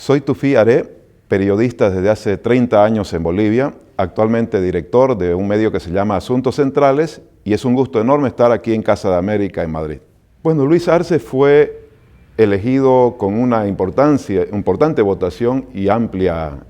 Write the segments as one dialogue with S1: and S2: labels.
S1: Soy Tufí Aré, periodista desde hace 30 años en Bolivia, actualmente director de un medio que se llama Asuntos Centrales, y es un gusto enorme estar aquí en Casa de América, en Madrid. Bueno, Luis Arce fue elegido con una importante votación y amplia,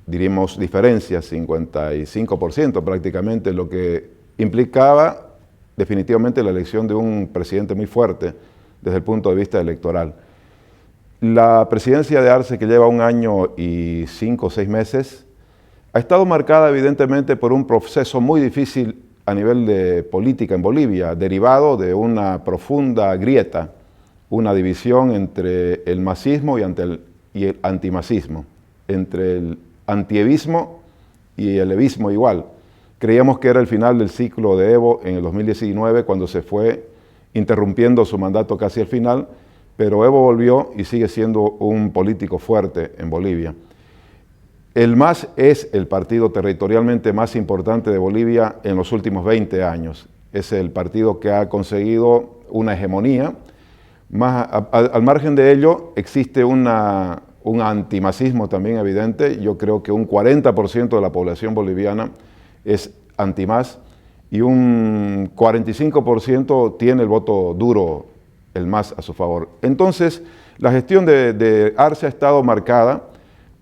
S1: diríamos, diferencia, 55% prácticamente, lo que implicaba definitivamente la elección de un presidente muy fuerte desde el punto de vista electoral. La presidencia de Arce, que lleva 1 año y 5 o 6 meses, ha estado marcada evidentemente por un proceso muy difícil a nivel de política en Bolivia, derivado de una profunda grieta, una división entre el masismo y el antimasismo, entre el antievismo y el evismo igual. Creíamos que era el final del ciclo de Evo en el 2019, cuando se fue interrumpiendo su mandato casi al final, pero Evo volvió y sigue siendo un político fuerte en Bolivia. El MAS es el partido territorialmente más importante de Bolivia en los últimos 20 años. Es el partido que ha conseguido una hegemonía. Al margen de ello, existe un antimasismo también evidente. Yo creo que un 40% de la población boliviana es anti-MAS y un 45% tiene el voto duro, el MAS, a su favor. Entonces, la gestión de Arce ha estado marcada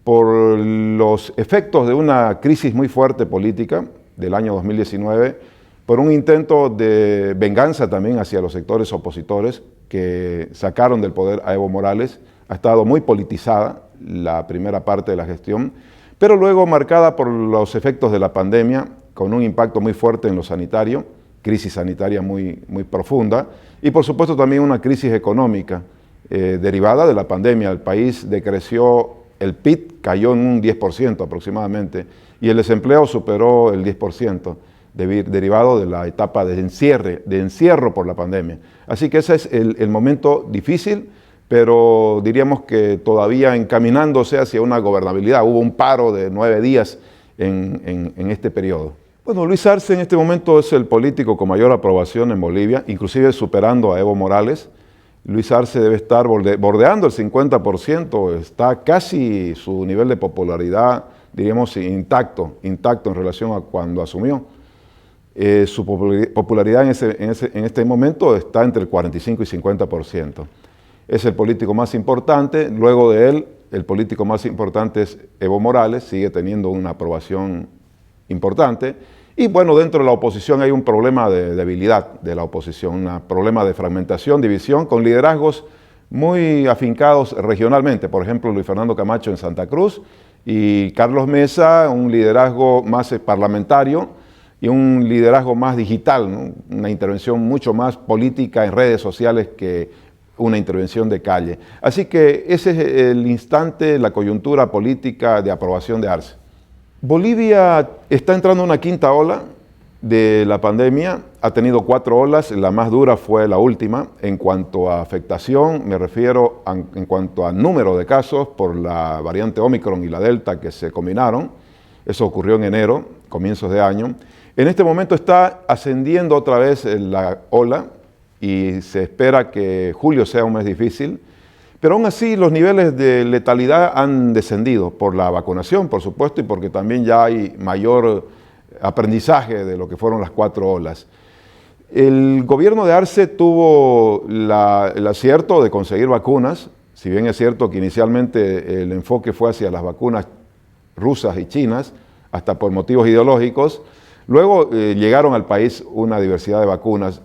S1: por los efectos de una crisis muy fuerte política del año 2019, por un intento de venganza también hacia los sectores opositores que sacaron del poder a Evo Morales. Ha estado muy politizada la primera parte de la gestión, pero luego marcada por los efectos de la pandemia, con un impacto muy fuerte en lo sanitario, crisis sanitaria muy profunda, y por supuesto también una crisis económica derivada de la pandemia. El país decreció, el PIB cayó en un 10% aproximadamente, y el desempleo superó el 10%, derivado de la etapa de encierro por la pandemia. Así que ese es el momento difícil, pero diríamos que todavía encaminándose hacia una gobernabilidad. Hubo un paro de 9 días en este periodo. Bueno, Luis Arce en este momento es el político con mayor aprobación en Bolivia, inclusive superando a Evo Morales. Luis Arce debe estar bordeando el 50%, está casi su nivel de popularidad, diríamos, intacto en relación a cuando asumió. Su popularidad en este momento está entre el 45 y 50%. Es el político más importante. Luego de él, el político más importante es Evo Morales, sigue teniendo una aprobación importante. Y bueno, dentro de la oposición hay un problema de debilidad de la oposición, un problema de fragmentación, división, con liderazgos muy afincados regionalmente. Por ejemplo, Luis Fernando Camacho en Santa Cruz y Carlos Mesa, un liderazgo más parlamentario y un liderazgo más digital, ¿no? Una intervención mucho más política en redes sociales que una intervención de calle. Así que ese es el instante, la coyuntura política de aprobación de Arce. Bolivia está entrando en una 5ª ola de la pandemia, ha tenido 4 olas, la más dura fue la última. En cuanto a afectación, me refiero en cuanto a número de casos por la variante Omicron y la Delta que se combinaron. Eso ocurrió en enero, comienzos de año. En este momento está ascendiendo otra vez la ola y se espera que julio sea un mes difícil. Pero aún así los niveles de letalidad han descendido por la vacunación, por supuesto, y porque también ya hay mayor aprendizaje de lo que fueron las 4 olas. El gobierno de Arce tuvo el acierto de conseguir vacunas, si bien es cierto que inicialmente el enfoque fue hacia las vacunas rusas y chinas, hasta por motivos ideológicos. Luego llegaron al país una diversidad de vacunas.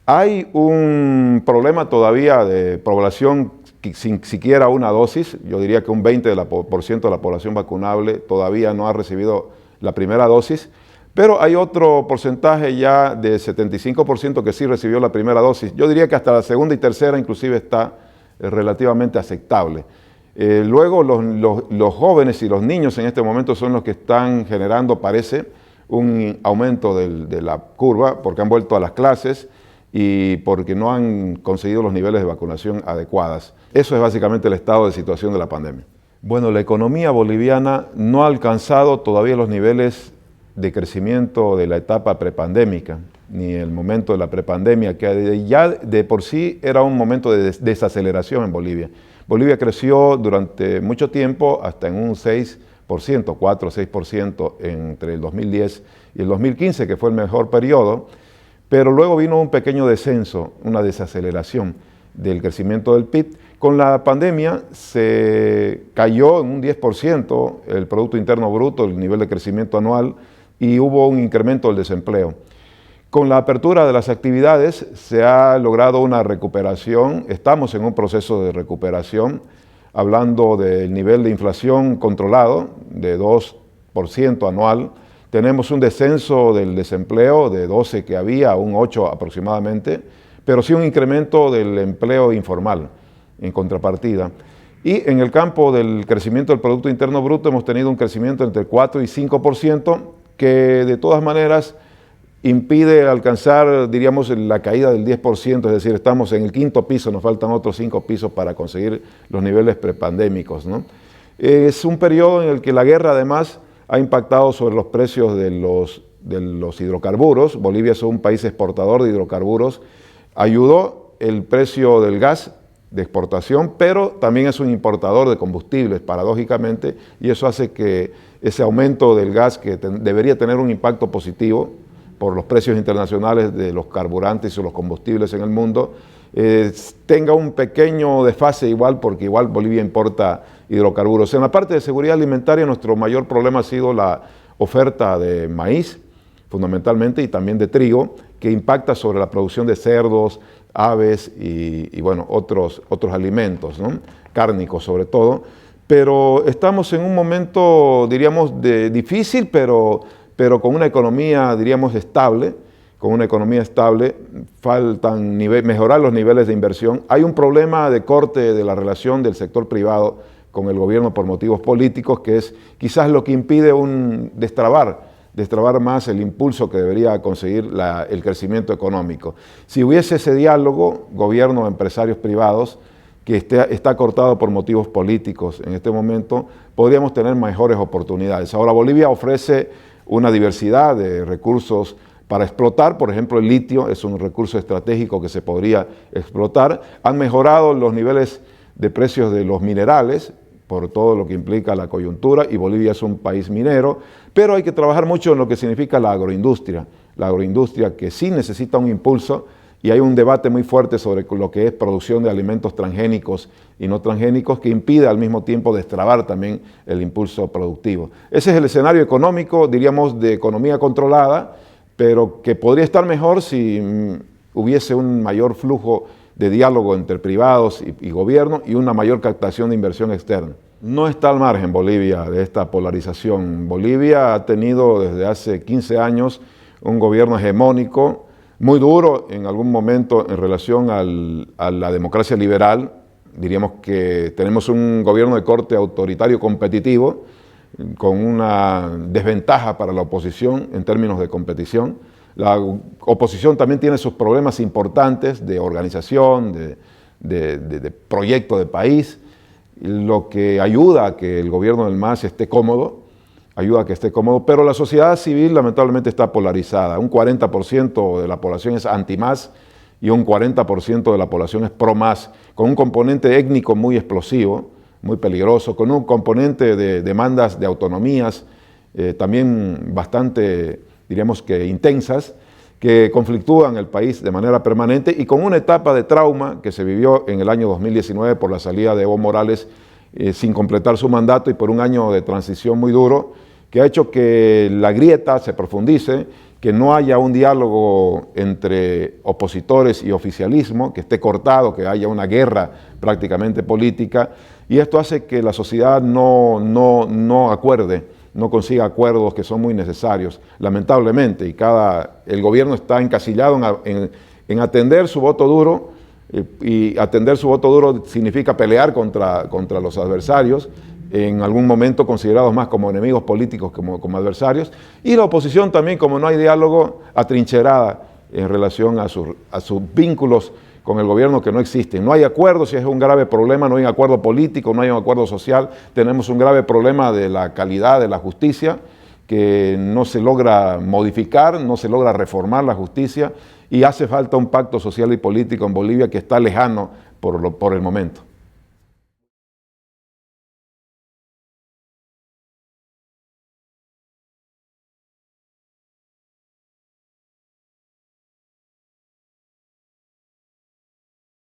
S1: Hay un problema todavía de población sin siquiera una dosis. Yo diría que un 20% de la población vacunable todavía no ha recibido la primera dosis, pero hay otro porcentaje ya de 75% que sí recibió la primera dosis. Yo diría que hasta la segunda y tercera inclusive está relativamente aceptable. Luego los jóvenes y los niños en este momento son los que están generando, parece, un aumento de la curva porque han vuelto a las clases y porque no han conseguido los niveles de vacunación adecuadas. Eso es básicamente el estado de situación de la pandemia. Bueno, la economía boliviana no ha alcanzado todavía los niveles de crecimiento de la etapa prepandémica, ni el momento de la prepandemia, que ya de por sí era un momento de desaceleración en Bolivia. Bolivia creció durante mucho tiempo hasta en un 6%, 4 o 6% entre el 2010 y el 2015, que fue el mejor periodo, pero luego vino un pequeño descenso, una desaceleración del crecimiento del PIB. Con la pandemia se cayó en un 10% el Producto Interno Bruto, el nivel de crecimiento anual, y hubo un incremento del desempleo. Con la apertura de las actividades se ha logrado una recuperación, estamos en un proceso de recuperación, hablando del nivel de inflación controlado de 2% anual. Tenemos un descenso del desempleo de 12 que había a un 8 aproximadamente, pero sí un incremento del empleo informal en contrapartida. Y en el campo del crecimiento del Producto Interno Bruto hemos tenido un crecimiento entre 4 y 5%, que de todas maneras impide alcanzar, diríamos, la caída del 10%, es decir, estamos en el 5º piso, nos faltan otros 5 pisos para conseguir los niveles prepandémicos, ¿no? Es un periodo en el que la guerra además ha impactado sobre los precios de los hidrocarburos. Bolivia es un país exportador de hidrocarburos. Ayudó el precio del gas de exportación, pero también es un importador de combustibles, paradójicamente, y eso hace que ese aumento del gas, que debería tener un impacto positivo por los precios internacionales de los carburantes y los combustibles en el mundo, tenga un pequeño desfase igual, porque igual Bolivia importa hidrocarburos. En la parte de seguridad alimentaria, nuestro mayor problema ha sido la oferta de maíz, fundamentalmente, y también de trigo, que impacta sobre la producción de cerdos, aves y bueno, otros alimentos, ¿no? Cárnicos sobre todo. Pero estamos en un momento, diríamos, difícil, pero con una economía, diríamos, estable. Con una economía estable, faltan mejorar los niveles de inversión. Hay un problema de corte de la relación del sector privado con el gobierno por motivos políticos, que es quizás lo que impide destrabar más el impulso que debería conseguir el crecimiento económico. Si hubiese ese diálogo, gobierno, empresarios privados, que está cortado por motivos políticos en este momento, podríamos tener mejores oportunidades. Ahora, Bolivia ofrece una diversidad de recursos para explotar. Por ejemplo, el litio es un recurso estratégico que se podría explotar. Han mejorado los niveles de precios de los minerales por todo lo que implica la coyuntura, y Bolivia es un país minero, pero hay que trabajar mucho en lo que significa la agroindustria que sí necesita un impulso, y hay un debate muy fuerte sobre lo que es producción de alimentos transgénicos y no transgénicos, que impide al mismo tiempo destrabar también el impulso productivo. Ese es el escenario económico, diríamos, de economía controlada, pero que podría estar mejor si hubiese un mayor flujo de diálogo entre privados y gobierno, y una mayor captación de inversión externa. No está al margen Bolivia de esta polarización. Bolivia ha tenido desde hace 15 años un gobierno hegemónico, muy duro en algún momento en relación a la democracia liberal. Diríamos que tenemos un gobierno de corte autoritario competitivo, con una desventaja para la oposición en términos de competición. La oposición también tiene sus problemas importantes de organización, de proyecto de país, lo que ayuda a que el gobierno del MAS esté cómodo, pero la sociedad civil lamentablemente está polarizada. Un 40% de la población es anti-MAS y un 40% de la población es pro-MAS, con un componente étnico muy explosivo, muy peligroso, con un componente de demandas de autonomías también bastante, diríamos que intensas, que conflictúan el país de manera permanente, y con una etapa de trauma que se vivió en el año 2019 por la salida de Evo Morales sin completar su mandato, y por un año de transición muy duro, que ha hecho que la grieta se profundice, que no haya un diálogo entre opositores y oficialismo, que esté cortado, que haya una guerra prácticamente política, y esto hace que la sociedad no consiga acuerdos que son muy necesarios, lamentablemente, y el gobierno está encasillado en atender su voto duro, y atender su voto duro significa pelear contra los adversarios, en algún momento considerados más como enemigos políticos como adversarios, y la oposición también, como no hay diálogo, atrincherada en relación a sus vínculos con el gobierno, que no existen. No hay acuerdo, si es un grave problema, no hay acuerdo político, no hay un acuerdo social, tenemos un grave problema de la calidad de la justicia, que no se logra modificar, no se logra reformar la justicia y hace falta un pacto social y político en Bolivia que está lejano por el momento.